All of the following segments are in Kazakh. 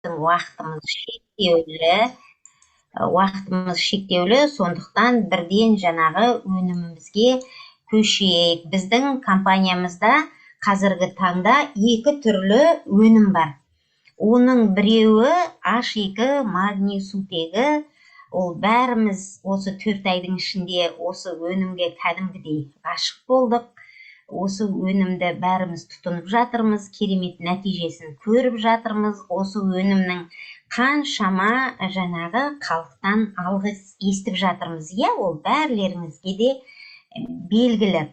уақытымыз шектеулі, сондықтан бірден жаңағы өнімімізге көшейік. Біздің компаниямызда қазіргі таңда 2 түрлі өнім бар. Оның біреуі H2 магний сутегі. Ол бәріміз осы 4 айдың ішінде осы өнімге кәдімгідей ғашық болдық. Осы өнімді бәріміз тұтынып жатырмыз, керемет нәтижесін көріп жатырмыз. Осы өнімнің қаншама жаңағы халықтан алғыс естіп жатырмыз. Ол бәрлеріңізге де белгілі.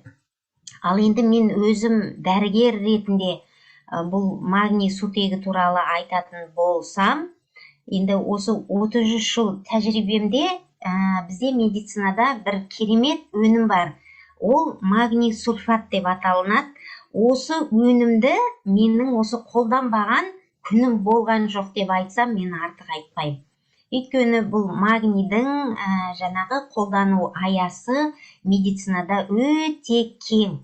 Ал енді мен өзім дәрігер ретінде бұл магний сутегі туралы айтатын болсам, енді осы 33 жыл тәжірибемде бізде медицинада бір керемет өнім бар. Ол магний сульфат деп аталынады. Осы өнімді менің осы қолданбаған күнім болған жоқ деп айтсам, мен артық айтпаймын. Өйткені бұл магнийдің жаңағы қолдану аясы медицинада өте кең.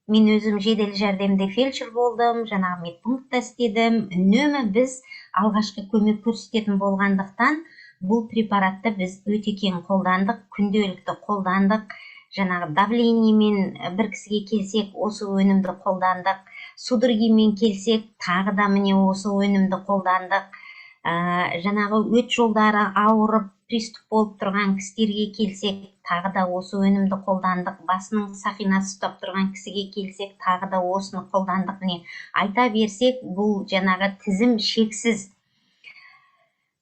Мен өзім жедел жәрдемде фельдшер болдым, жаңағы медпунктта істедім. Үнемі біз алғашқы көмек көрсететін болғандықтан, бұл препаратты біз өте кең қолдандық, күнделікті қолдандық. Жаңағы давлениемен бір кісіге келсек, осы өнімді қолдандық. Судорогимен келсек, тағы да міне осы өнімді қолдандық. Жаңағы өт жолдары ауырып, приступ болып тұрған кісілерге келсек, тағы да осы өнімді қолдандық. Басының сақинасы ұстап тұрған кісіге келсек, тағы да осыны қолдандық. Міне айта берсек, бұл жаңағы тізім шексіз.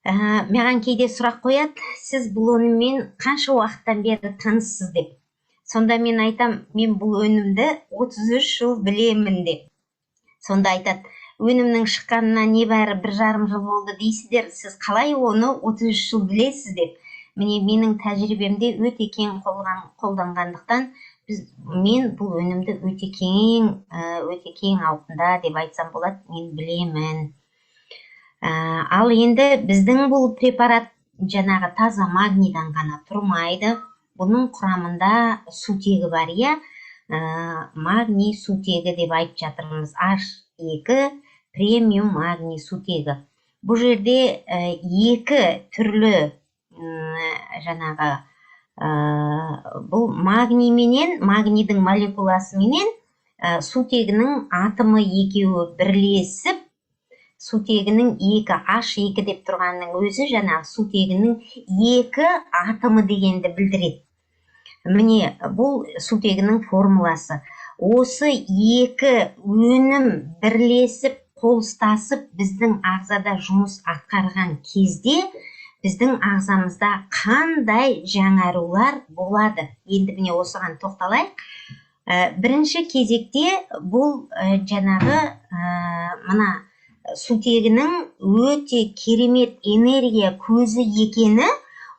Маған кейде сұрақ қояды, сіз бұл өніммен қанша уақыттан бері таныссыз деп. Сонда мен айтам, мен бұл өнімді 33 жыл білемін деп. Сонда айтады, өнімнің шыққанына небәрі 1,5 жыл болды дейсіздер, сіз қалай оны 33 жыл білесіз деп. Міне менің тәжірибемде өте кең қолданғандықтан, мен бұл өнімді өте кең ауқымда деп айтсам болады, мен білемін. Ал енді біздің бұл препарат жаңағы таза магнийдан ғана тұрмайды. Бұның құрамында сутегі бар, магний сутегі деп айтып жатырмыз. H2 премиум магний сутегі. Бұл жерде 2 түрлі жаңағы бұл магний менен, магнийдің молекуласы менен сутегінің атомы екеуі бірлесіп, сутегінің 2 H2 деп тұрғанның өзі жаңағы сутегінің 2 атомы дегенді білдіреді. Міне бұл сутегінің формуласы. Осы 2 өнім бірлесіп, қолыстасып, біздің ағзада жұмыс атқарған кезде, біздің ағзамызда қандай жаңарулар болады? Енді міне осыған тоқталайық. Бірінші кезекте бұл жаңағы мына сутегінің өте керемет энергия көзі екені,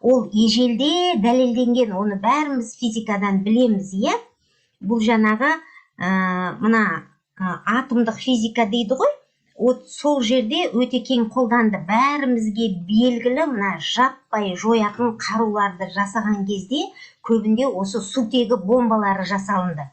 ол ежелде дәлелденген, оны бәріміз физикадан білеміз, Бұл жаңағы мына атомдық физика дейді ғой, сол жерде өте кең қолданды. Бәрімізге белгілі мына жаппай жоятын қаруларды жасаған кезде, көбінде осы сутегі бомбалары жасалынды.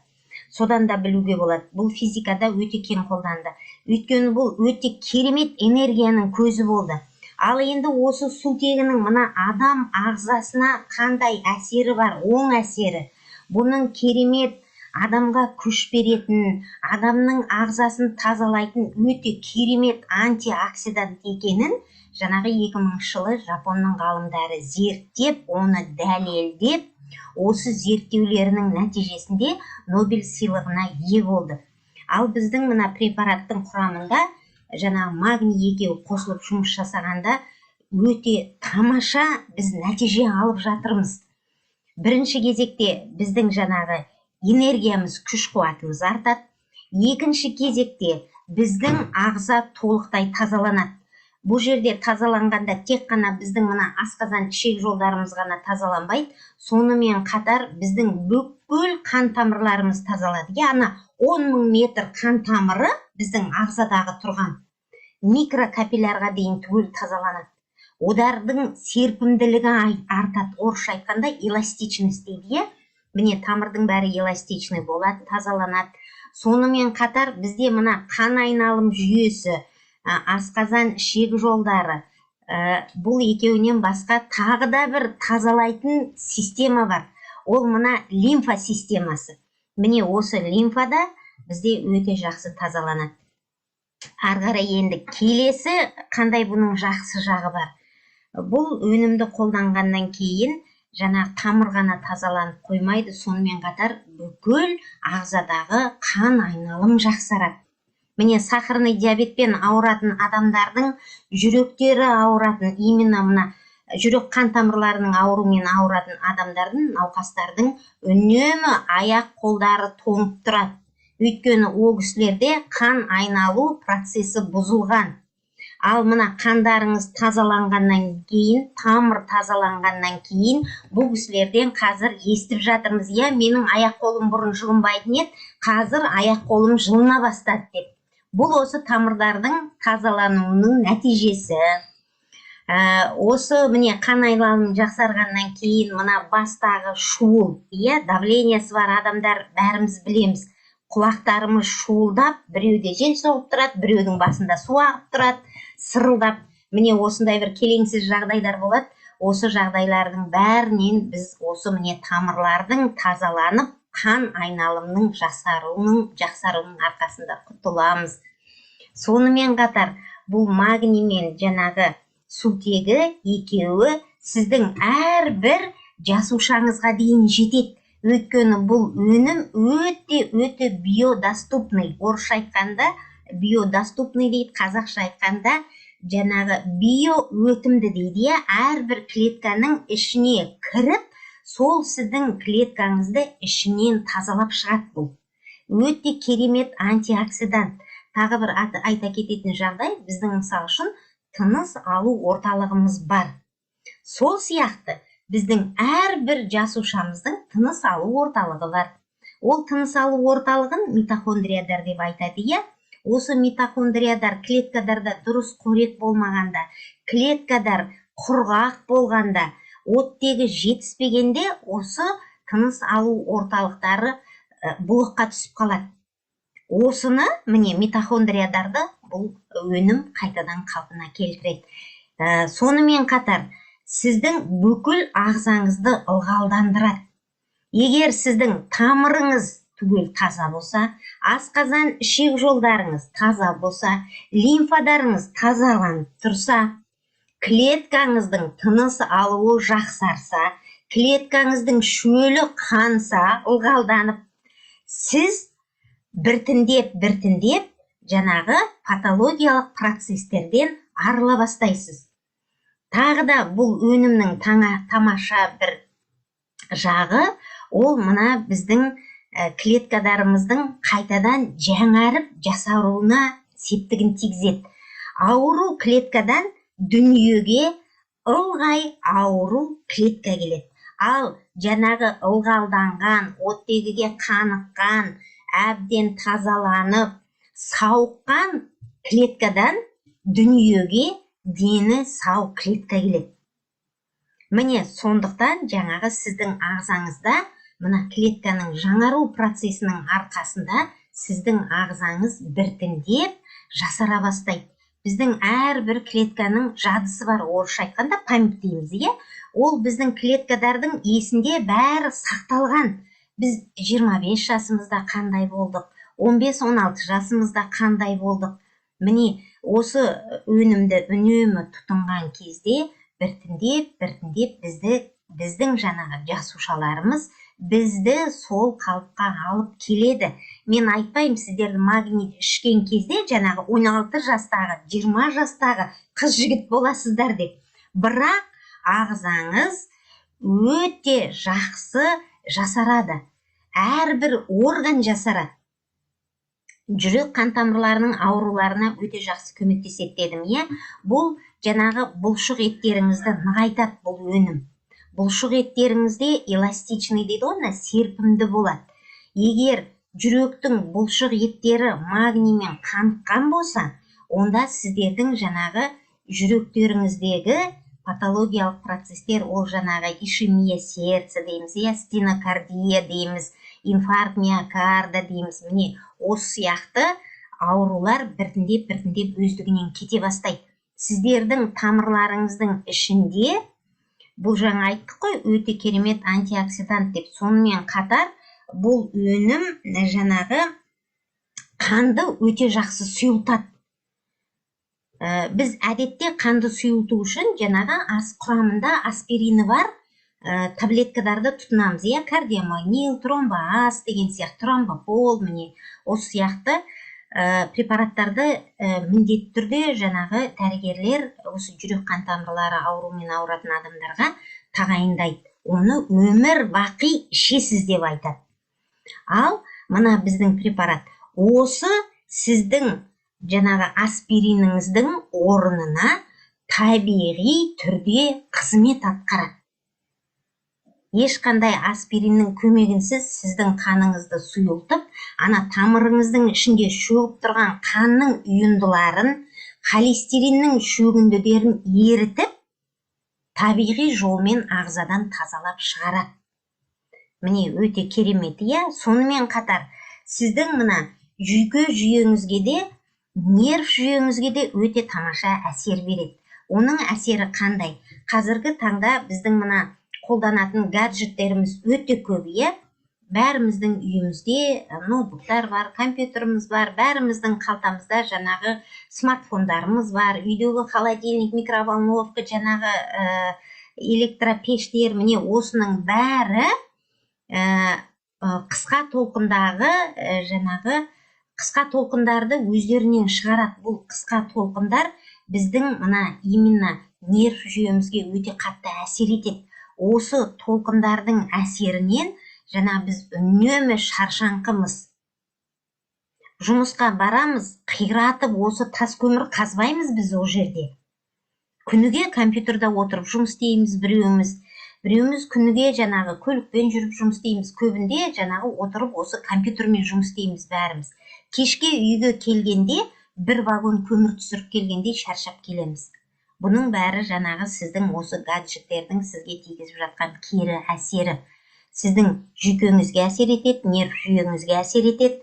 Содан да білуге болады. Бұл физикада өте кең қолданды. Өйткені бұл өте керемет энергияның көзі болды. Ал енді осы сутегінің мына адам ағзасына қандай әсері бар, оң әсері. Бұның керемет адамға күш беретін, адамның ағзасын тазалайтын өте керемет антиоксидант екенін жаңағы 2000 жылы Жапонның ғалымдары зерттеп, оны дәлелдеп, осы зерттеулерінің нәтижесінде Нобель сыйлығына ие болды. Ал біздің мына препараттың құрамында жаңағы магний екеуі қосылып жұмыс жасағанда өте тамаша біз нәтиже алып жатырмыз. Бірінші кезекте біздің жаңағы энергиямыз, күш қуатымыз артады. Екінші кезекте біздің ағза толықтай тазаланады. Бұл жерде тазаланғанда тек қана біздің мына асқазан ішек жолдарымыз ғана тазаланбайды, сонымен қатар біздің бүкіл қан тамырларымыз тазалады. Ана 10.000 метр қан тамыры біздің ағзадағы тұрған микрокапиллярға дейін түгел тазаланады. Одардың серпімділігі артады. Орысша айтқанда эластичность дейді. Міне тамырдың бәрі эластичный болады, тазаланады. Сонымен қатар бізде мына қан айналым жүйесі, асқазан ішек жолдары, бұл екеуінен басқа тағы да бір тазалайтын система бар. Ол мына лимфа системасы. Міне осы лимфада бізде өте жақсы тазаланады. Арғара енді келесі қандай бұның жақсы жағы бар. Бұл өнімді қолданғаннан кейін жаңа тамыр ғана тазаланып қоймайды, сонымен қатар бүкіл ағзадағы қан айналым жақсарады. Міне сахарный диабетпен ауыратын адамдардың, жүректері ауыратын, именно мына жүрек қан тамырларының ауруымен ауыратын адамдардың, науқастардың үнемі аяқ қолдары тоңып тұрады. Өйткені ол кісілерде қан айналу процесі бұзылған. Ал мына қандарыңыз тазаланғаннан кейін, тамыр тазаланғаннан кейін, бұл кісілерден қазір естіп жатырмыз, иә, менің аяқ қолым бұрын жылынбайтын еді, қазір аяқ қолым жылына бастады деп. Бұл осы тамырдардың тазалануының нәтижесі. Осы міне қан айналымы жақсарғаннан кейін мына бастағы шуыл, иә, давлениесі бар адамдар бәріміз білеміз. Құлақтарымыз шуылдап, біреуде жел соғып тұрады, біреудің басында су ағып тұрады, сырылдап. Міне осындай бір келеңсіз жағдайлар болады. Осы жағдайлардың бәрінен біз осы міне тамырлардың тазаланып, қан айналымының жақсаруының арқасында құтыламыз. Сонымен қатар бұл магний мен жаңағы сутегі екеуі сіздің әрбір жасушаңызға дейін жетеді. Өйткені бұл өнім өте биодоступный. Орысша айтқанда биодоступный дейді, қазақша айтқанда жаңағы биоөтімді дейді. Әрбір клетканың ішіне кіріп, сол сіздің клеткаңызды ішінен тазалап шығады бұл. Өте керемет антиоксидант. Тағы бір айта кететін жағдай, біздің мысал үшін тыныс алу орталығымыз бар. Сол сияқты біздің әрбір жасушамыздың тыныс алу орталығы бар. Ол тыныс алу орталығын митохондриядар деп айтады, иә. Осы митохондриядар клеткадарда дұрыс қорек болмағанда, клеткадар құрғақ болғанда, оттегі жетіспегенде осы тыныс алу орталықтары бұлыққа түсіп қалады. Осыны, міне, митохондриядарды бұл өнім қайтадан қалпына келтіреді. Сонымен қатар сіздің бүкіл ағзаңызды ылғалдандырады. Егер сіздің тамырыңыз түгел таза болса, асқазан ішек жолдарыңыз таза болса, лимфадарыңыз тазаланып тұрса, клеткаңыздың тыныс алуы жақсарса, клеткаңыздың шөлі қанса, ылғалданып, сіз біртіндеп жаңағы патологиялық процестерден арыла бастайсыз. Тағы да бұл өнімнің тамаша бір жағы, ол мына біздің клеткадарымыздың қайтадан жаңарып жасаруына септігін тигізеді. Ауру клеткадан дүниеге ылғай ауру клетка келеді. Ал жаңағы ылғалданған, оттегіге қаныққан, әбден тазаланып, сауыққан клеткадан дүниеге дені сау клетка келеді. Міне сондықтан жаңағы сіздің ағзаңызда мына клетканың жаңару процесінің арқасында сіздің ағзаңыз біртіндеп жасара бастайды. Біздің әрбір клетканың жадысы бар, орысша айтқанда память дейміз, иә? Ол біздің клеткадардың есінде бәрі сақталған. Біз 25 жасымызда қандай болдық, 15-16 жасымызда қандай болдық. Міне осы өнімді үнемі тұтынған кезде біртіндеп біздің жаңағы жасушаларымыз бізді сол қалыпқа алып келеді. Мен айтпаймын сіздерді магний ішкен кезде жаңағы 16 жастағы, 20 жастағы қыз жігіт боласыздар деп. Бірақ ағзаңыз өте жақсы жасарады. Әрбір орган жасарады. Жүрек қан тамырларының ауруларына өте жақсы көмектеседі дедім, иә? Бұл жаңағы бұлшық еттеріңізді нығайтады бұл өнім. Бұлшық еттеріңізде эластичный дейді оны, серпімді болады. Егер жүректің бұлшық еттері магниймен қаныққан болса, онда сіздердің жаңағы жүректеріңіздегі патологиялық процестер, ол жаңағы ишемия сердца дейміз, стенокардия дейміз, инфаркт миокарда дейміз. Міне осы сияқты аурулар біртіндеп өздігінен кете бастайды. Сіздердің тамырларыңыздың ішінде, бұл жаңа айттық қой, өте керемет антиоксидант деп. Сонымен қатар бұл өнім жаңағы қанды өте жақсы сұйылтады. Біз әдетте қанды сұйылту үшін жаңағы ас құрамында аспирины бар таблеткаларды тұтынамыз. Кардиомагнил, тромбоаз деген сияқты, тромбопол, міне осы сияқты препараттарды міндетті түрде жаңағы дәрігерлер осы жүрек қан тамырлары ауруымен ауыратын адамдарға тағайындайды. Оны өмір бақи ішесіз деп айтады. Ал мына біздің препарат осы сіздің жаңағы аспириніңіздің орнына табиғи түрде қызмет атқарады. Ешқандай аспириннің көмегінсіз сіздің қаныңызды сұйылтып, ана тамырыңыздың ішінде шөгіп тұрған қанның үйіндыларын, холестериннің шөгінділерін ерітіп, табиғи жолмен ағзадан тазалап шығарады. Міне өте керемет, сонымен қатар сіздің мына жүйке жүйеңізге де, нерв жүйеңізге де өте тамаша әсер береді. Оның әсері қандай? Қазіргі таңда біздің мына қолданатын гаджеттеріміз өте көп, бәріміздің үйімізде ноутбуктар бар, компьютеріміз бар, бәріміздің қалтамызда жаңағы смартфондарымыз бар, үйдегі холодильник, микроволновка, жаңағы электропештер, міне осының бәрі қысқа толқындағы жаңағы қысқа толқындарды өздерінен шығарады. Бұл қысқа толқындар біздің мына именно нерв жүйемізге өте қатты әсер етеді. Осы толқындардың әсерінен жаңа біз үнемі шаршаңқымыз. Жұмысқа барамыз, қиратып осы тас көмір қазбаймыз біз ол жерде. Күніге компьютерда отырып жұмыс істейміз біреуміз күніге жаңағы көлікпен жүріп жұмыс істейміз, көбінде жаңағы отырып осы компьютермен жұмыс істейміз бәріміз. Кешке үйге келгенде бір вагон көмір түсіріп келгенде шаршап келеміз. Бұның бәрі жаңағы сіздің осы гаджеттердің сізге тигізіп жатқан кері әсері. Сіздің жүйкеңізге әсер етеді, нерв жүйеңізге әсер етеді.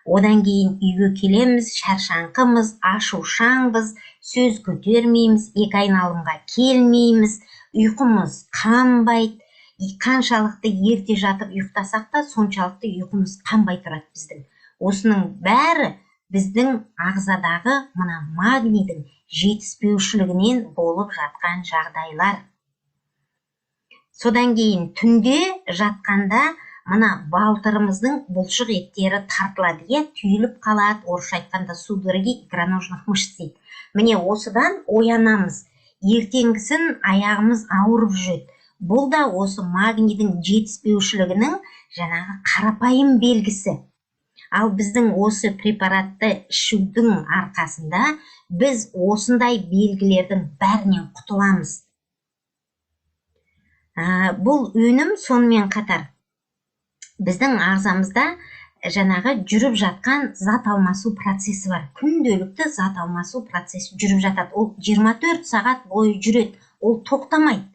Одан кейін үйге келеміз, шаршаңқымыз, ашушаңбыз, сөз көтермейміз, екі айналымға келмейміз, ұйқымыз қанбайды. Қаншалықты ерте жатып ұйықтасақ та, соншалықты ұйқымыз қанбай тұрады біздің. Осының бәрі біздің ағзадағы мына магнийдің жетіспеушілігінен болып жатқан жағдайлар. Содан кейін түнде жатқанда мына балтырымыздың бұлшық еттері тартылады, түйіліп қалады, орысша айтқанда судороги икроножных мышц дейді. Міне осыдан оянамыз. Ертеңгісін аяғымыз ауырып жүреді. Бұл да осы магнийдің жетіспеушілігінің жаңағы қарапайым белгісі. Ал біздің осы препаратты ішудің арқасында біз осындай белгілердің бәрінен құтыламыз. Бұл өнім сонымен қатар біздің ағзамызда жаңағы жүріп жатқан зат алмасу процесі бар. Күнделікті зат алмасу процесі жүріп жатады. Ол 24 сағат бойы жүреді. Ол тоқтамайды.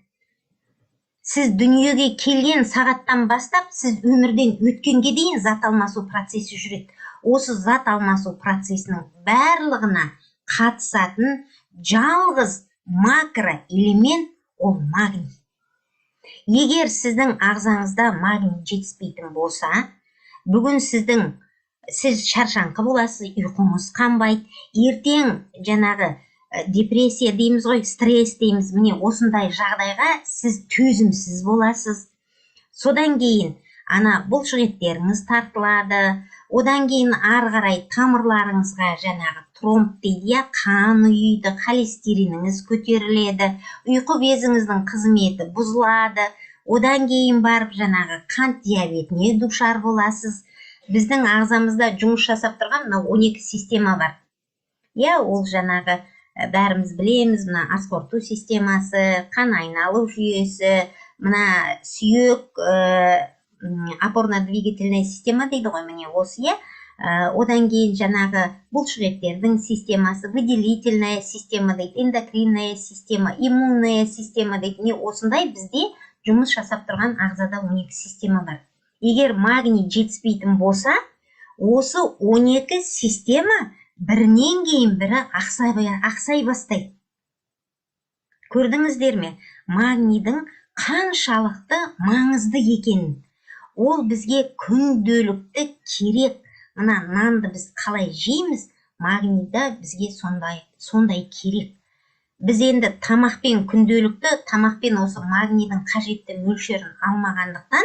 Сіз дүниеге келген сағаттан бастап, сіз өмірден өткенге дейін зат алмасу процесі жүреді. Осы зат алмасу процесінің барлығына қатысатын жалғыз макро элемент ол магний. Егер сіздің ағзаңызда магний жетіспейтін болса, бүгін сіз шаршаңқы боласыз, ұйқыңыз қанбайды, ертең жаңағы депрессия дейміз ғой, стресс дейміз, міне осындай жағдайға сіз төзімсіз боласыз. Содан кейін бұлшық еттеріңіз тартылады, одан кейін ары қарай тамырларыңызға жаңағы тромб дейді, қан ұйиды, холестериніңіз көтеріледі, ұйқы безіңіздің қызметі бұзылады, одан кейін барып жаңағы қант диабетіне душар боласыз. Біздің ағзамызда жұмыс жасап тұрған 12 система бар. Ол жаңағы бәріміз білеміз, мына ас қорыту системасы, қан айналу жүйесі, мына сүйек, опорно-двигательная система дейді ғой, міне осы. Одан кейін жаңағы бұлшық еттердің системасы, выделительная система дейді, эндокринная система, иммунная система дейді. Міне осындай бізде жұмыс жасап тұрған ағзада 12 система бар. Егер магний жетіспейтін болса, осы 12 система бірінен кейін бірі ақсай бастайды. Көрдіңіздер ме? Магнийдің қаншалықты маңызды екенін. Ол бізге күнделікті керек. Мына нанды біз қалай жейміз, магний да бізге сондай керек. Біз енді күнделікті тамақпен осы магнийдің қажетті мөлшерін алмағандықтан,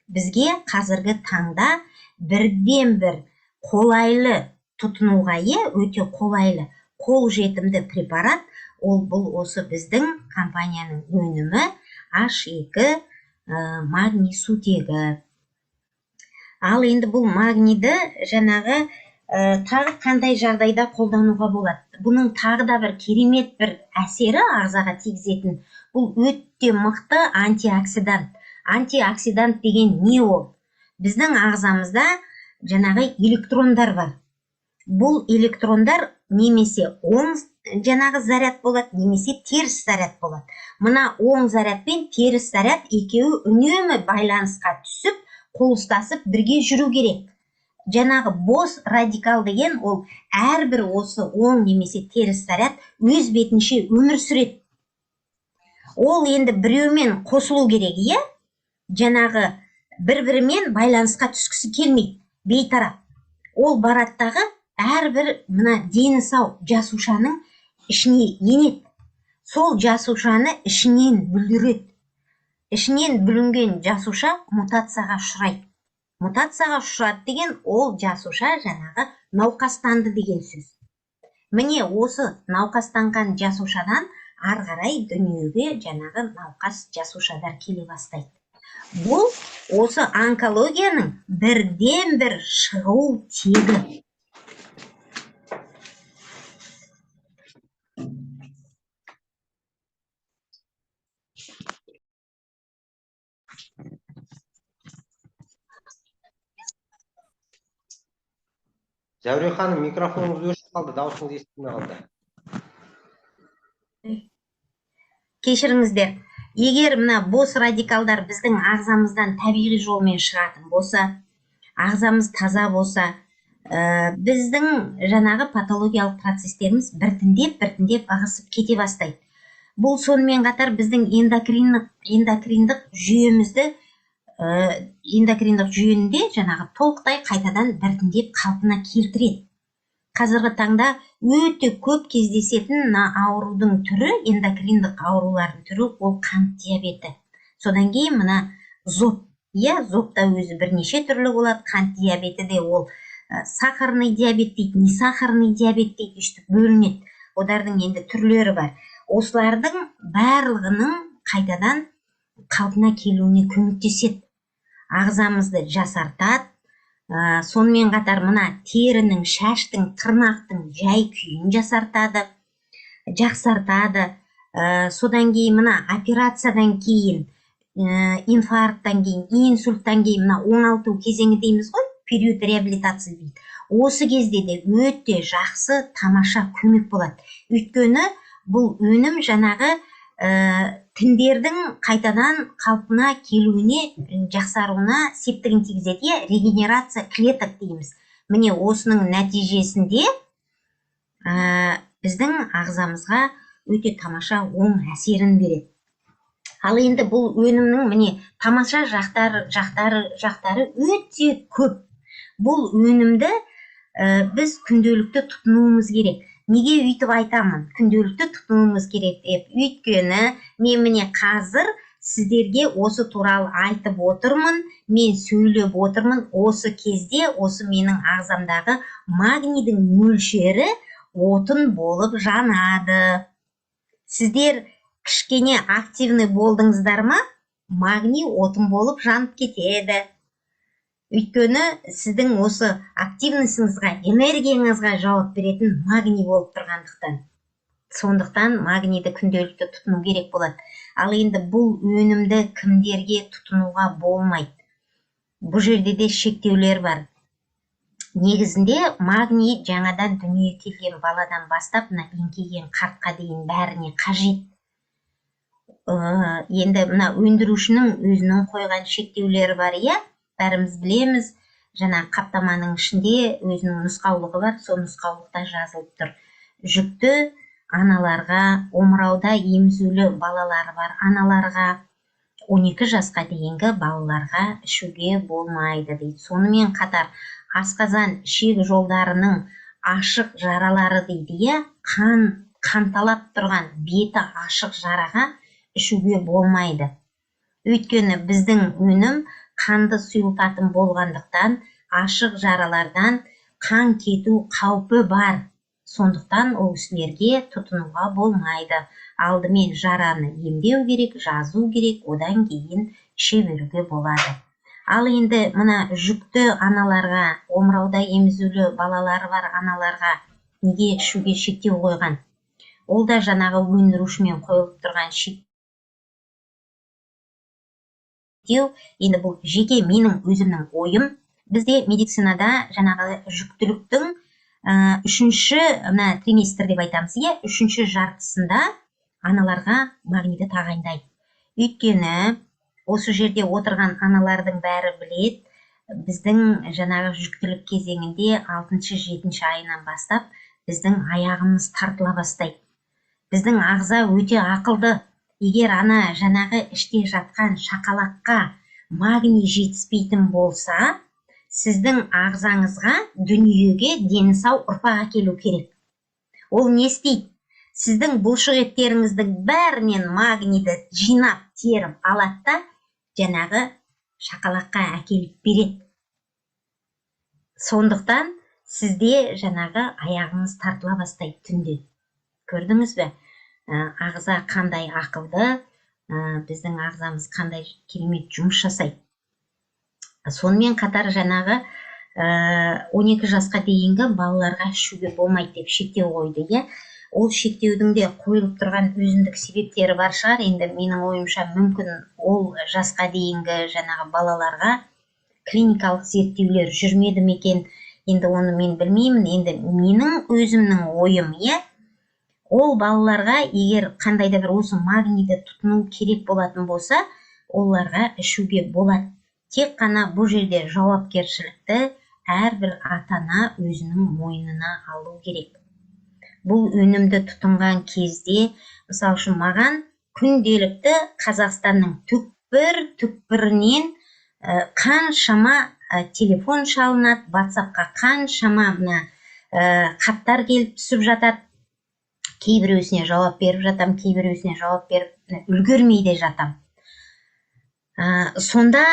бізге қазіргі таңда бірден бір қолайлы тұтынуға өте қолайлы, қолжетімді препарат, бұл осы біздің компанияның өнімі H2 магний сутегі. Ал енді бұл магнийді жаңағы тағы қандай жағдайда қолдануға болады? Бұның тағы да бір керемет бір әсері ағзаға тигізетін. Бұл өте мықты антиоксидант. Антиоксидант деген не ол? Біздің ағзамызда жаңағы электрондар бар. Бұл электрондар немесе оң жаңағы заряд болады, немесе теріс заряд болады. Мына оң заряд пен теріс заряд екеуі үнемі байланысқа түсіп, қол ұстасып бірге жүру керек. Жаңағы бос радикал деген ол әрбір осы оң немесе теріс заряд өз бетінше өмір сүреді. Ол енді біреумен қосылу керек, жаңағы бір-бірімен байланысқа түскісі келмейді, бейтарап. Ол бараттағы әрбір мына дені сау жасушаның ішіне енеді. Сол жасушаны ішінен бүлдіреді. Ішінен бүлінген жасуша мутацияға ұшырайды. Мутацияға ұшырады деген ол жасуша жаңағы науқастанды деген сөз. Міне осы науқастанған жасушадан ары қарай дүниеге жаңағы науқас жасушадар келе бастайды. Бұл осы онкологияның бірден бір шығу тегі. Зәуре ханым, микрофоныңыз өшіп қалды, дауысыңыз естілмей қалды. Кешіріңіздер. Егер мына бос радикалдар біздің ағзамыздан табиғи жолмен шығатын болса, ағзамыз таза болса, біздің жаңағы патологиялық процестеріміз біртіндеп ығысып кете бастайды. Бұл сонымен қатар біздің эндокриндік жүйені жаңағы толықтай қайтадан біртіндеп қалпына келтіреді. Қазіргі таңда өте көп кездесетін аурудың түрі, эндокриндік аурулардың түрі ол қант диабеті. Содан кейін мына зоб. Зобта өзі бірнеше түрлі болады. Қант диабеті де ол сахарный диабет дейді, не сахарный диабет дейді, үштік бөлінеді. Олардың енді түрлері бар. Осылардың барлығының қайтадан қалпына келуіне көмектеседі. Ағзамызды жасартады. Сонымен қатар мына терінің, шаштың, тырнақтың жай күйін жақсартады. Содан кейін мына операциядан кейін, инфаркттан кейін, инсульттан кейін мына оңалту кезеңі дейміз ғой, период реабилитация дейді. Осы кезде де өте жақсы, тамаша көмек болады. Өйткені бұл өнім жаңағы тіндердің қайтадан қалпына келуіне, жақсаруына септігін тигізеді, регенерация клеток дейміз. Міне осының нәтижесінде біздің ағзамызға өте тамаша оң әсерін береді. Ал енді бұл өнімнің міне тамаша жақтары өте көп. Бұл өнімді біз күнделікті тұтынуымыз керек. Неге өйтіп айтамын? Күнделікті тұтынуымыз керек деп. Өйткені мен міне қазір сіздерге осы туралы айтып отырмын, мен сөйлеп отырмын. Осы кезде осы менің ағзамдағы магнийдің мөлшері отын болып жанады. Сіздер кішкене активный болдыңыздар ма? Магний отын болып жанып кетеді. Өйткені сіздің осы активностыңызға, энергияңызға жауап беретін магний болып тұрғандықтан. Сондықтан магнийді күнделікті тұтыну керек болады. Ал енді бұл өнімді кімдерге тұтынуға болмайды? Бұл жерде де шектеулер бар. Негізінде магний жаңадан дүниеге келген баладан бастап еңкейген қартқа дейін бәріне қажет. Енді мына өндірушінің өзінің қойған шектеулері бар, бәріміз білеміз. жаңа қаптаманың ішінде өзінің нұсқаулығы бар, сол нұсқаулықта жазылып тұр. Жүкті аналарға, омырауда емізулі балалары бар аналарға, 12 жасқа дейінгі балаларға ішуге болмайды дейді. Сонымен қатар асқазан ішек жолдарының ашық жаралары дейді, қанталап тұрған беті ашық жараға ішуге болмайды. Өйткені біздің өнім қанды сұйылтатын болғандықтан ашық жаралардан қан кету қаупі бар. Сондықтан ол кісілерге тұтынуға болмайды. Алдымен жараны емдеу керек, жазу керек, одан кейін іше беруге болады. Ал енді мына жүкті аналарға, омырауда емізулі балалары бар аналарға неге ішуге шектеу қойған? Ол да жаңағы өндірушімен қойылып тұрған шектеу. Енді бұл жеке менің өзімнің ойым. Бізде медицинада жаңағы жүктіліктің үшінші триместр деп айтамыз, үшінші жартысында аналарға магнийді тағайындайды. Өйткені осы жерде отырған аналардың бәрі білет, біздің жаңағы жүктілік кезеңінде 6-7 айынан бастап біздің аяғымыз тартыла бастайды. Біздің ағза өте ақылды. Егер ана жаңағы іште жатқан шақалаққа магний жетіспейтін болса, сіздің ағзаңызға дүниеге дені сау ұрпақ әкелу керек. Ол не істейді? Сіздің бұлшық еттеріңіздің бәрінен магнийді жинап, теріп алады да, жаңағы шақалаққа әкеліп береді. Сондықтан сізде жаңағы аяғыңыз тартыла бастайды түнде. Көрдіңіз бе? Ағза қандай ақылды, біздің ағзамыз қандай керемет жұмыс жасайды. Сонымен қатар жаңағы 12 жасқа дейінгі балаларға ішуге болмайды деп шектеу қойды. Ол шектеудің де қойылып тұрған өзіндік себептері бар шығар. Енді менің ойымша мүмкін ол жасқа дейінгі жаңағы балаларға клиникалық зерттеулер жүрмеді ме екен, енді оны мен білмеймін. Енді менің өзімнің ойым, ол балаларға егер қандай да бір осы магнийді тұтыну керек болатын болса, оларға ішуге болады. Тек қана бұл жерде жауапкершілікті әрбір ата-ана өзінің мойнына алу керек. Бұл өнімді тұтынған кезде, мысалы үшін маған күнделікті Қазақстанның түкпір-түкпірінен қаншама телефон шалынады, WhatsApp-қа қаншама хаттар келіп түсіп жатады. Кейбіреусіне жауап беріп жатам, кейбіреусіне жауап беріп үлгермей де жатам. Сонда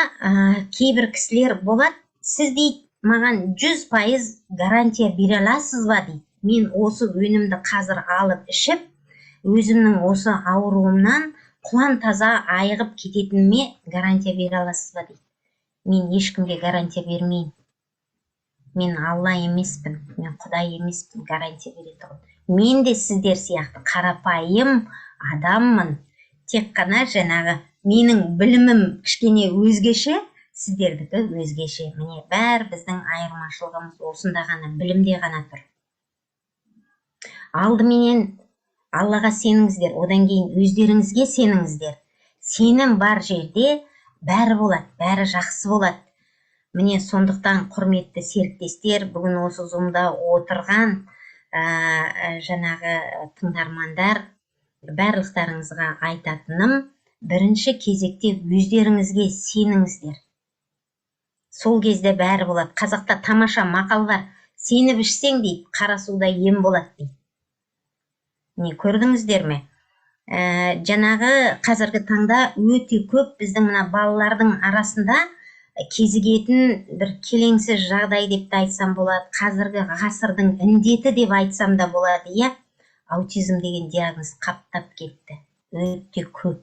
кейбір кісілер болады, сіз дейді, маған 100% гарантия бере аласыз ба дейді. Мен осы өнімді қазір алып ішіп, өзімнің осы ауруымнан құлан таза айығып кететініме гарантия бере аласыз ба дейді. Мен ешкімге гарантия бермеймін. Мен Алла емеспін, мен Құдай емеспін, гарантия береді ғой. Мен де сіздер сияқты қарапайым адаммын. Тек қана жаңағы менің білімім кішкене өзгеше, сіздердікі өзгеше. Міне бәр біздің айырмашылығымыз осында ғана, білімде ғана тұр. Алдыменен Аллаға сеніңіздер, одан кейін өздеріңізге сеніңіздер. Сенім бар жерде бәрі болады, бәрі жақсы болады. Міне сондықтан құрметті серіктестер, бүгін осы зумда отырған жаңағы тыңдармандар, барлықтарыңызға айтатыным, бірінші кезекте өздеріңізге сеніңіздер. Сол кезде бәрі болады. Қазақта тамаша мақал бар, сеніп ішсең дейді, қара суда ем болады дейді. Не көрдіңіздер ме? Жаңағы қазіргі таңда өте көп біздің мына балалардың арасында кезігетін бір келеңсіз жағдай деп те айтсам болады, қазіргі ғасырдың індеті деп айтсам да болады, аутизм деген диагноз қаптап кетті, өте көп.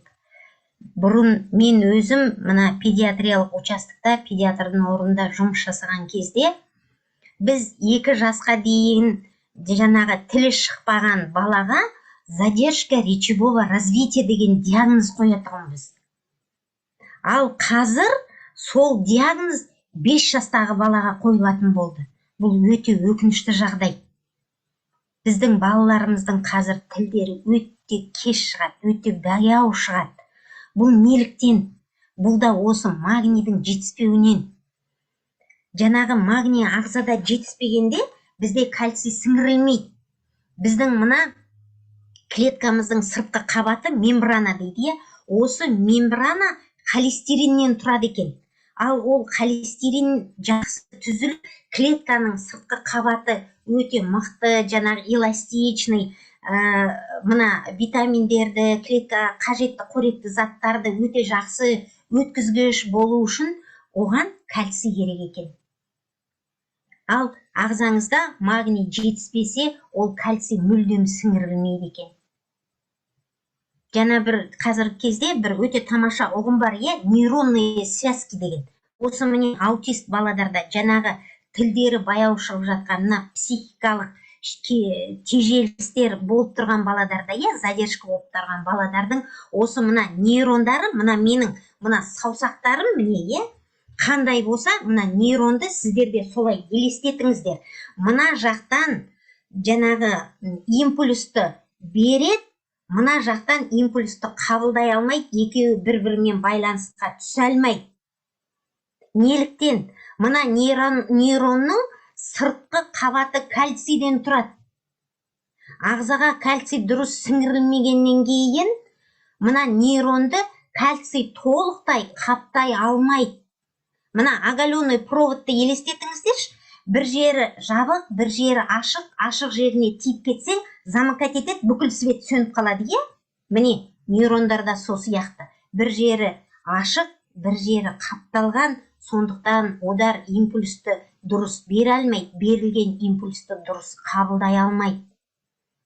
Бұрын мен өзім мына педиатриялық участокта педиатрдың орнында жұмыс жасаған кезде, біз 2 жасқа дейін жаңағы тілі шықпаған балаға задержка речевого развития деген диагноз қоятығымыз. Ал қазір сол диагноз 5 жастағы балаға қойылатын болды. Бұл өте өкінішті жағдай. Біздің балаларымыздың қазір тілдері өте кеш шығады, өте баяу шығады. Бұл неліктен? Бұл да осы магнийдің жетіспеуінен. Жанағы магний ағзада жетіспегенде бізде кальций сіңірілмейді. Біздің мына клеткамыздың сыртқы қабаты мембрана дейді. Осы мембрана холестериннен тұрады екен. Ал ол холестерин жақсы түзіліп, клетканың сыртқы қабаты өте мықты, жанағы эластичный, мына витаминдерді, клетка қажетті қоректі заттарды өте жақсы өткізгіш болу үшін оған кальций керек екен. Ал ағзаңызда магний жетіспесе, ол кальций мүлдем сіңірілмейді екен. Жана бір қазіргі кезде бір өте тамаша ұғым бар, нейронные связки деген. Осы міне аутист баладарда жанағы тілдері баяу шығып жатқанына психикалық тежелістер болып тұрған баладарда, задержка болып тұрған баладардың осы мына нейрондары, мына менің мына саусақтарым міне, қандай болса, мына нейронды сіздерде солай елестетіңіздер. Мына жақтан жанағы импульсті берет, мына жақтан импульсті қабылдай алмайды, екеуі бір-бірімен байланысқа түсе алмайды. Неліктен? Мына нейронның сыртқы қабаты кальцийден тұрады. Ағзаға кальций дұрыс сіңірілмегеннен кейін, мына нейронды кальций толықтай қаптай алмайды. Мына оголенный проводты елестетіңіздерші, бір жері жабық, бір жері ашық, ашық жеріне тиіп кетсең, замыкать етеді, бүкіл свет сөніп қалады, Міне, нейрондарда сол сияқты. Бір жері ашық, бір жері қапталған, сондықтан одар импульсті дұрыс бере алмайды, берілген импульсті дұрыс қабылдай алмайды.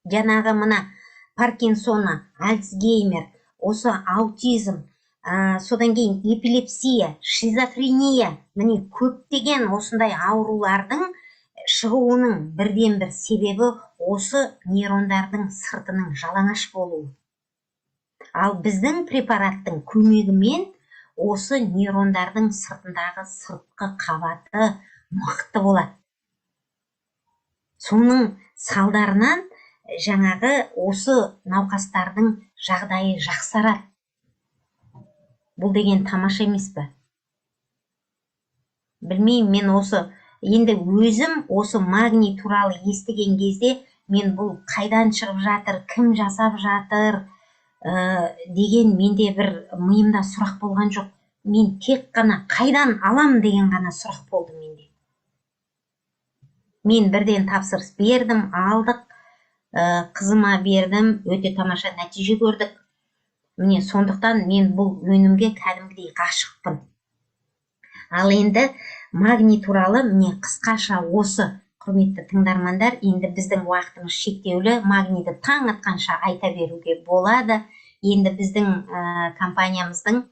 Жанағы мына Паркинсона, Альцгеймер, осы аутизм, содан кейін эпилепсия, шизофрения, міне көптеген осындай аурулардың шығуының бірден бір себебі осы нейрондардың сыртының жалаңаш болуы. Ал біздің препараттың көмегімен осы нейрондардың сыртындағы сыртқы қабаты мықты болады. Соның салдарынан жаңағы осы науқастардың жағдайы жақсарады. Бұл деген тамаша емес пе? Білмеймін, мен осы енді өзім осы магний туралы естіген кезде мен бұл қайдан шығып жатыр, кім жасап жатыр деген менде бір миымда сұрақ болған жоқ. Мен тек қана қайдан алам деген ғана сұрақ болды менде. Мен бірден тапсырыс бердім, алдық, қызыма бердім, өте тамаша нәтиже көрдік. Міне сондықтан мен бұл өнімге кәдімгідей ғашықпын. Ал енді магний туралы міне қысқаша осы, құрметті тыңдармандар, енді біздің уақытымыз шектеулі, магнийді таң атқанша айта беруге болады. Енді біздің компаниямыздың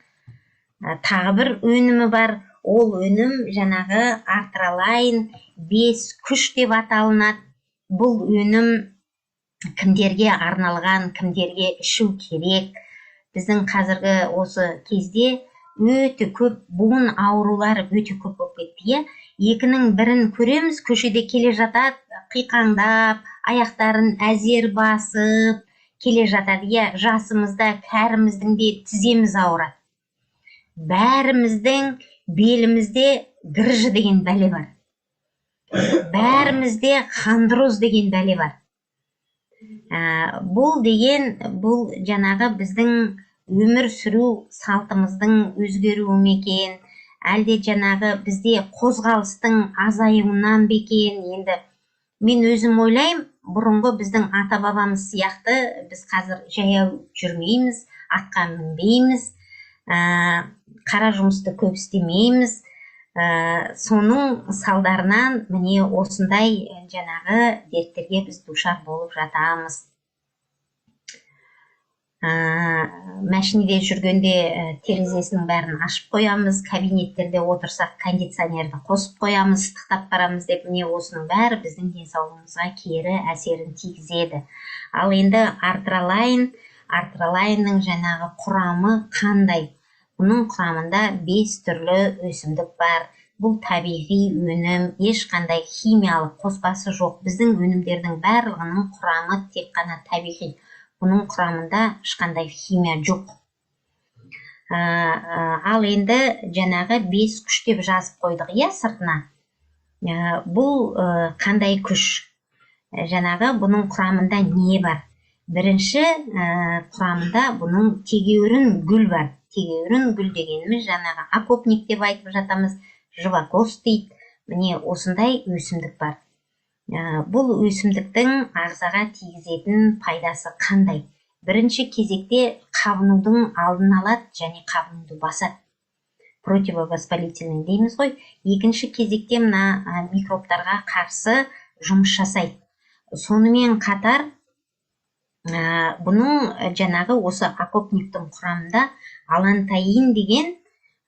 тағы бір өнімі бар. Ол өнім жанағы Артралайн 5 күш деп аталынады. Бұл өнім кімдерге арналған, кімдерге ішу керек? Біздің қазіргі осы кезде өте көп буын аурулары өте көп болып кетті. Екінің бірін көреміз, көшеде келе жатады, қиқаңдап, аяқтарын әзер басып келе жатады. Жасымызда, кәріміздің де тіземіз ауырады. Бәріміздің белімізде грыжа деген бәле бар. Бәрімізде хондроз деген бәле бар. Бұл жанағы біздің өмір сүру салтымыздың өзгеруі мекен, әлде жанағы бізде қозғалыстың азаюынан бекен. Енді мен өзім ойлаймын, бұрынғы біздің ата-бабамыз сияқты біз қазір жаяу жүрмейміз, атқа мінбейміз, қара жұмысты көп істемейміз. Соның салдарынан міне осындай жанағы дерттерге біз душар болып жатамыз. Мәшинеде жүргенде терезесінің бәрін ашып қоямыз, кабинеттерде отырсақ кондиционерді қосып қоямыз, ыстықтап барамыз деп, міне осының бәрі біздің денсаулығымызға кері әсерін тигізеді. Ал енді Артралайнның жанағы құрамы қандай? Бұның құрамында 5 түрлі өсімдік бар. Бұл табиғи өнім, ешқандай химиялық қоспасы жоқ. Біздің өнімдердің барлығының құрамы тек қана табиғи. Бұның құрамында ешқандай химия жоқ. Ал енді жанағы 5 күш деп жазып қойдық, сыртына. Бұл қандай күш? Жаңағы бұның құрамында не бар? Бірінші құрамында бұның тегеурін гүл бар. Тегеурін гүл дегеніміз жаңағы окопник деп айтып жатамыз, живокос дейді. Міне осындай өсімдік бар. Бұл өсімдіктің ағзаға тигізетін пайдасы қандай? Бірінші кезекте қабынудың алдын алады және қабынуды басады. Противовоспалительный дейміз ғой. Екінші кезекте мына микробтарға қарсы жұмыс жасайды. Сонымен қатар бұның жаңағы осы окопниктің құрамында алантаин деген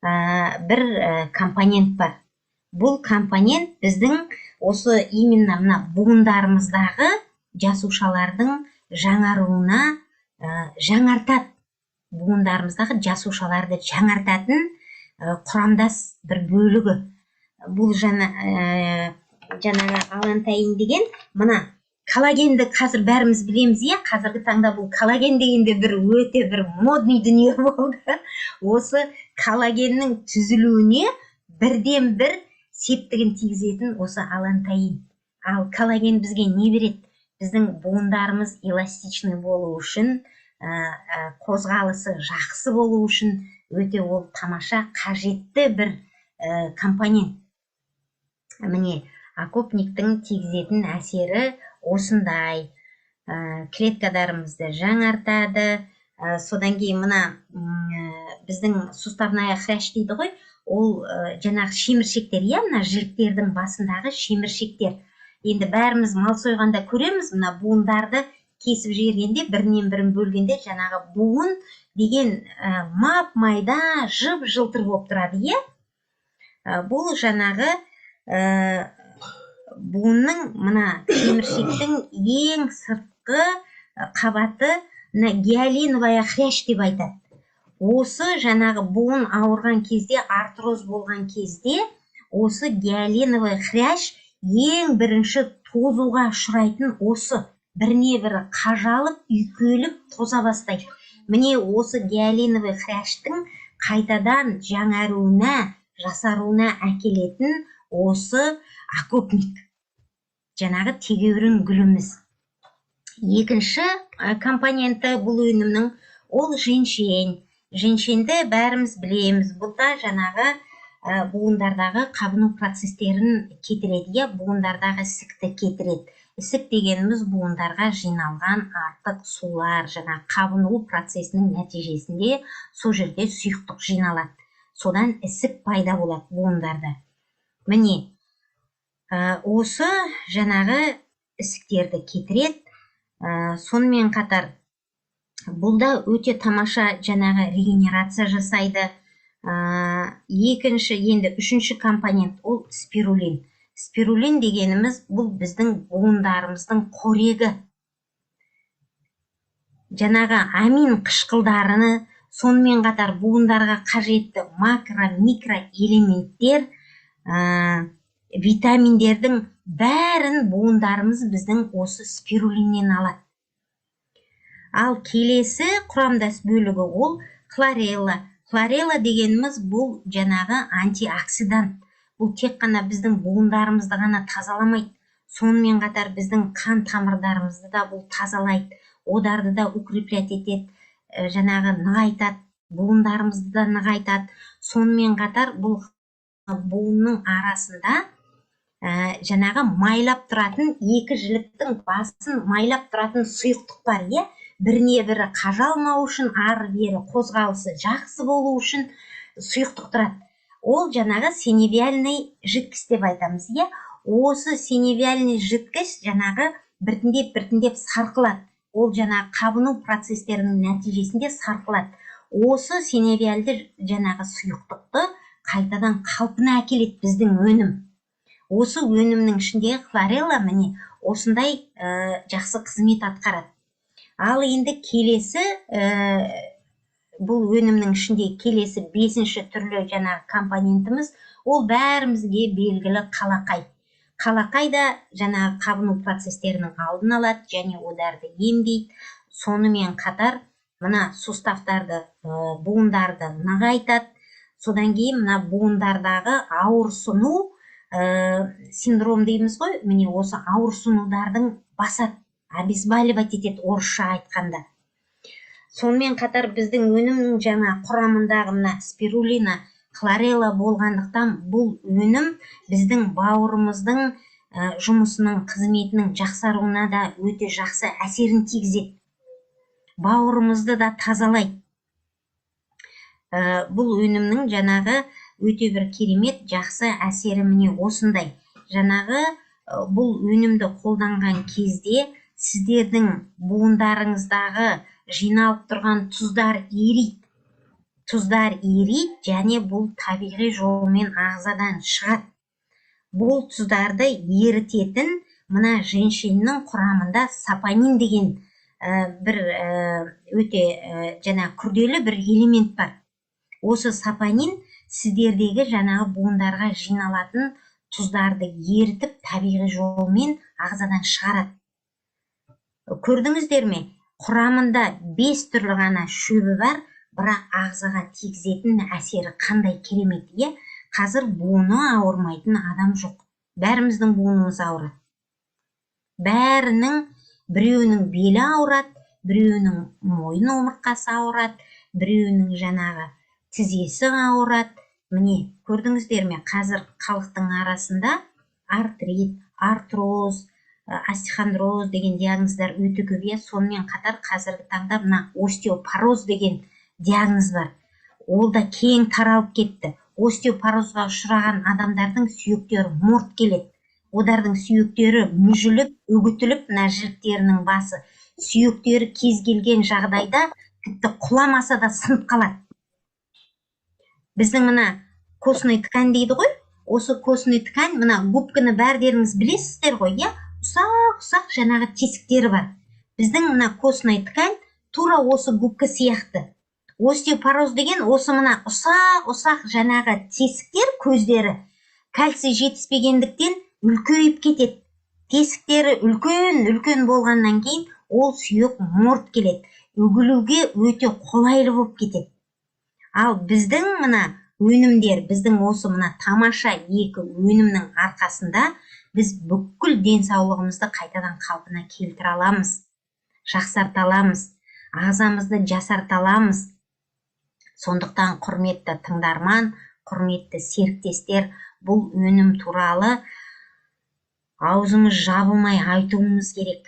бір компонент бар. Бұл компонент біздің осы именно мына буындарымыздағы жасушалардың жаңаруына жаңартады. Буындарымыздағы жасушаларды жаңартатын құрамдас бір бөлігі. Бұл жаңағы алантаин деген мына коллагенді қазір бәріміз білеміз, қазіргі таңда бұл коллаген дегенде бір өте бір модный дүние болды. Осы коллагеннің түзілуіне бірден бір септігін тигізетін осы алантаин. Ал коллаген бізге не береді? Біздің буындарымыз эластичный болу үшін, қозғалысы жақсы болу үшін өте ол тамаша қажетті бір компонент. Міне окопниктің тигізетін әсері осындай. Клеткаларымызды жаңартады. Содан кейін мына біздің суставная хрящ дейді ғой, ол жаңағы шеміршектер, мына жіліктердің басындағы шеміршектер. Енді бәріміз мал сойғанда көреміз, мына буындарды кесіп жібергенде, бірінен бірін бөлгенде жаңағы буын деген мап-майда жып-жылтыр болып тұрады, Бұл жаңағы буынның мына шеміршектің ең сыртқы қабаты гиалиновая хрящ деп айтады. Осы жаңағы буын ауырған кезде, артроз болған кезде, осы гиалиновая хрящ ең бірінші тозуға ұшырайтын осы. Біріне бірі қажалып, үйкеліп, тоза бастайды. Міне осы гиалиновая хрящтың қайтадан жаңаруына, жасаруына әкелетін осы окопник. Жаңағы тегеурін гүліміз. Екінші компоненті бұл өнімнің ол женьшень. Женьшеньді бәріміз білеміз. Бұл да жаңағы буындардағы қабыну процестерін кетіреді, буындардағы ісікті кетіреді. Ісік дегеніміз буындарға жиналған артық сулар, жаңағы қабыну процесінің нәтижесінде сол жерде сұйықтық жиналады. Содан ісік пайда болады буындарда. Міне, осы жаңағы ісіктерді кетіреді. Сонымен қатар бұл да өте тамаша жаңағы регенерация жасайды. Екінші, енді үшінші компонент ол спирулин. Спирулин дегеніміз бұл біздің буындарымыздың қорегі. Жаңағы амин қышқылдарыны, сонымен қатар буындарға қажетті макро-микро элементтер, витаминдердің бәрін буындарымыз біздің осы спирулиннен алады. Ал келесі құрамдас бөлігі ол хлорелла. Хлорелла дегеніміз бұл жаңағы антиоксидант. Бұл тек қана біздің буындарымызды ғана тазаламайды. Сонымен қатар біздің қан тамырларымызды да бұл тазалайды. Одарды да укреплять етеді, жаңағы нығайтады, буындарымызды да нығайтады. Сонымен қатар бұл буынның арасында жаңағы майлап тұратын, екі жіліктің басын майлап тұратын сұйықтық бар, біріне бірі қажалмау үшін, ары-бері қозғалысы жақсы болу үшін сұйықтық тұрады. Ол жаңағы синевиальный жидкость деп айтамыз, Осы синевиальный жидкость жаңағы біртіндеп сарқылады. Ол жаңағы қабыну процестерінің нәтижесінде сарқылады. Осы синевиальді жаңағы сұйықтықты қайтадан қалпына әкеледі біздің өнім. Осы өнімнің ішінде хлорелла міне осындай жақсы қызмет атқарады. Ал енді келесі бұл өнімнің ішінде келесі бесінші түрлі жаңағы компонентіміз ол бәрімізге белгілі қалақай. Қалақай да жаңағы қабыну процестерінің алдын алады және оларды емдейді. Сонымен қатар мына суставтарды, буындарды нығайтады. Содан кейін мына буындардағы ауырсыну синдром дейміз ғой, міне осы ауырсынудардың басады, обезболивать етеді орысша айтқанда. Сонымен қатар біздің өнімнің жаңа құрамындағы мына спирулина, хлорелла болғандықтан бұл өнім біздің бауырымыздың жұмысының, қызметінің жақсаруына да өте жақсы әсерін тигізеді. Бауырымызды да тазалайды. Бұл өнімнің жаңағы өте бір керемет жақсы әсері міне осындай. Жаңағы бұл өнімді қолданған кезде сіздердің буындарыңыздағы жиналып тұрған тұздар ериді. Тұздар ериді, және бұл табиғи жолмен ағзадан шығады. Бұл тұздарды ерітетін мына женьшеннің құрамында сапонин деген бір өте жаңа күрделі бір элемент бар. Осы сапонин сіздердегі жаңағы буындарға жиналатын тұздарды ерітіп табиғи жолмен ағзадан шығарады. Көрдіңіздер ме? Құрамында 5 түрлі ғана шөбі бар, бірақ ағзаға тигізетін әсері қандай керемет, е? Қазір буыны ауырмайтын адам жоқ. Бәріміздің буынымыз ауырады. Бәрінің, біреуінің белі ауырады, біреуінің мойын омыртқасы ауырады, біреуінің жаңағы тізесі ауырады. Міне, көрдіңіздер ме? Қазір халықтың арасында артрит, артроз, остеохондроз деген диагноздар өте көп. Сонымен қатар қазіргі таңда мына остеопороз деген диагноз бар. Ол да кең таралып кетті. Остеопорозға ұшыраған адамдардың сүйектері морт келеді. Олардың сүйектері мүжіліп, үгітіліп, мына жіліктерінің басы, сүйектері кез келген жағдайда тіпті құламаса да сынып қалады. Біздің мына костный ткань дейді ғой. Осы костный ткань, мына губканы бәрдеріңіз білесіздер ғой, е? Ұсақ-ұсақ жаңағы тесіктері бар. Біздің мына костный ткань тура осы губка сияқты. Остеопороз деген осы мына ұсақ-ұсақ жаңағы тесіктер, көздері кальций жетіспегендіктен үлкейіп кетеді. Тесіктері үлкен болғаннан кейін ол сүйек морт келеді. Үгілуге өте қолайлы болып кетеді. Ал біздің мына өнімдер, біздің осы мына тамаша екі өнімнің арқасында біз бүкіл денсаулығымызды қайтадан қалпына келтіре аламыз, жақсарта аламыз, ағзамызды жасарта аламыз. Сондықтан құрметті тыңдарман, құрметті серіктестер, бұл өнім туралы аузымыз жабылмай айтуымыз керек.